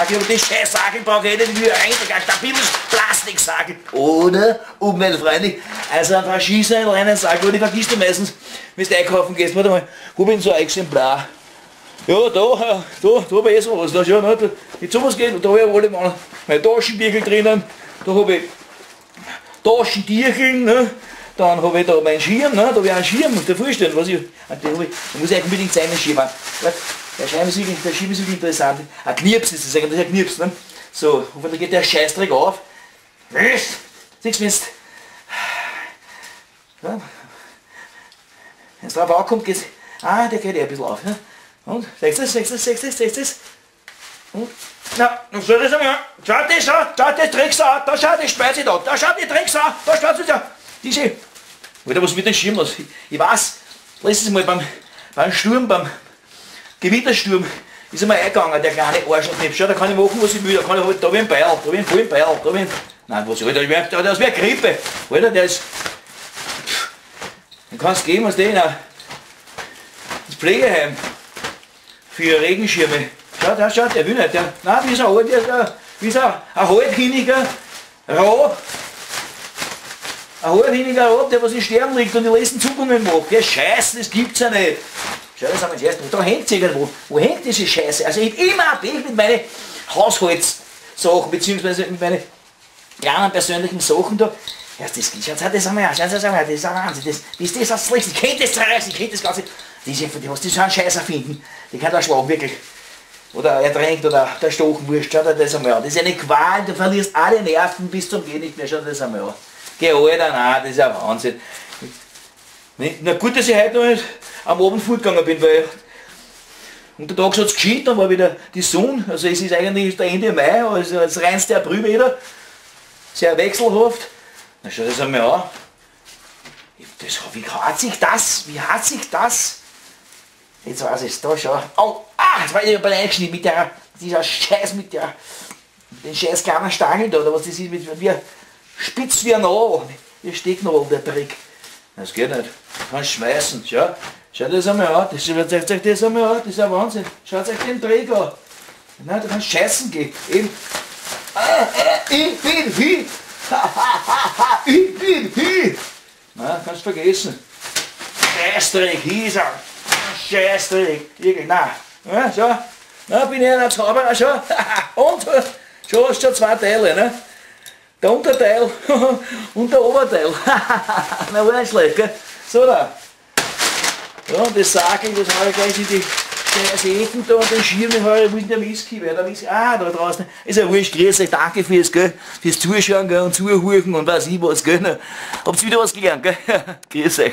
Aber die scheiß Sagel brauche ich nicht wieder rein, ein stabiles Plastiksagel. Oder umweltfreundlich. Also ein paar Schießer in reinen Sagel, die vergisst du meistens, wenn du einkaufen gehst. Warte mal, wo bin so ein Exemplar? Ja, da habe ich eh sowas. Da schon, ne? Wenn sowas geht, da habe ich alle meine Taschenbüchel drinnen, da habe ich Taschentierchen, ne? Dann habe ich da meinen Schirm, ne? Da habe ich einen Schirm, musst du dir vorstellen, was ich. Da muss ich unbedingt seinen Schirm haben. Der Schirm ist wirklich interessant. Ein Knirps ist das eigentlich, ein Knirps, ne? So, und dann geht der Scheißdreck auf. Siehst du, wenn es drauf ankommt, geht's. Ah, der geht eh ein bisschen auf. Ne? Und, sechst du das? Und, na, schau das einmal an. Schau das Drecksau, da schau die Speise da schau die Drecksau, da schaut es ja. Diese. Alter, was mit dem Schirm los? Ich weiß, letztes Mal beim Sturm, beim Gewittersturm, ist einmal eingegangen, der kleine Arschloch. Schau, da kann ich machen, was ich will. Da kann ich halt, da wie ein Beil, da wie ein vollen Beil, da wie ein. Nein, was, Alter, das wäre Grippe. Alter, der ist. Den kannst du geben, was den auch. Das Pflegeheim. Für Regenschirme. Schau, der will nicht. Nein, wie ist ein halbhinniger Rad. Ein halbhinniger Rad, der was in Sterben liegt und die letzten Zuckungen macht. Ja, Scheiße, das gibt's ja nicht. Schau, das haben wir jetzt erst. Da hängt es irgendwo. Wo hängt diese Scheiße? Also ich habe immer ein Bild mit meinen Haushaltssachen, beziehungsweise mit meinen kleinen persönlichen Sachen da. Ja, das geht. Schau das einmal an. Das ist ein Wahnsinn. Das ist das Schlechteste. Ich kennt das zerreißen, ich kennt das Ganze. Die so einen Scheiß erfinden. Die kann da schlagen, wirklich. Oder ertränkt oder der Stochen wurscht. Schau dir das einmal an. Das ist eine Qual, du verlierst alle Nerven bis zum Geh nicht mehr. Schau dir das einmal an. Geh, Alter, nein, das ist ein Wahnsinn. Na gut, dass ich heute noch am Abend fortgegangen bin, weil unter Tags hat es geschieht, dann war wieder die Sonne. Also es ist eigentlich der Ende Mai, also das reinste April wieder. Sehr wechselhaft. Na schau das einmal an. Wie hat sich das? Jetzt weiß ich es, da schau. Au! Jetzt war ich bei eingeschnitten mit dieser Scheiß, mit den scheiß kleinen Stangen da, oder was das ist, wie spitz wie ein A. Hier steckt noch der Trick. Das geht nicht. Du kannst schmeißen. Schau das einmal an. Zeigt euch das einmal an. Das ist ein Wahnsinn. Schaut euch den Trick an. Nein, du kannst scheißen gehen. Eben. Ich bin hier. Ich bin hier. Nein, kannst vergessen. Scheißdreck, hier ist er. Scheißdreck. Nein. Ja, schau. Na, bin ich ein Zauberer, schau. Und schon hast du schon zwei Teile, ne? Der Unterteil und der Oberteil. Na, war nicht schlecht, gell? So da. Ja, und das Sagel, das habe ich gleich in die scheiße Ecken da und den Schirm, den habe ich mit der Whisky, weil der Whisky, da draußen. Ist ja wurscht, grüß euch, danke fürs Zuschauen, gell, und Zuhören und weiß ich was, gell. Habt ihr wieder was gelernt, gell? Grüß euch.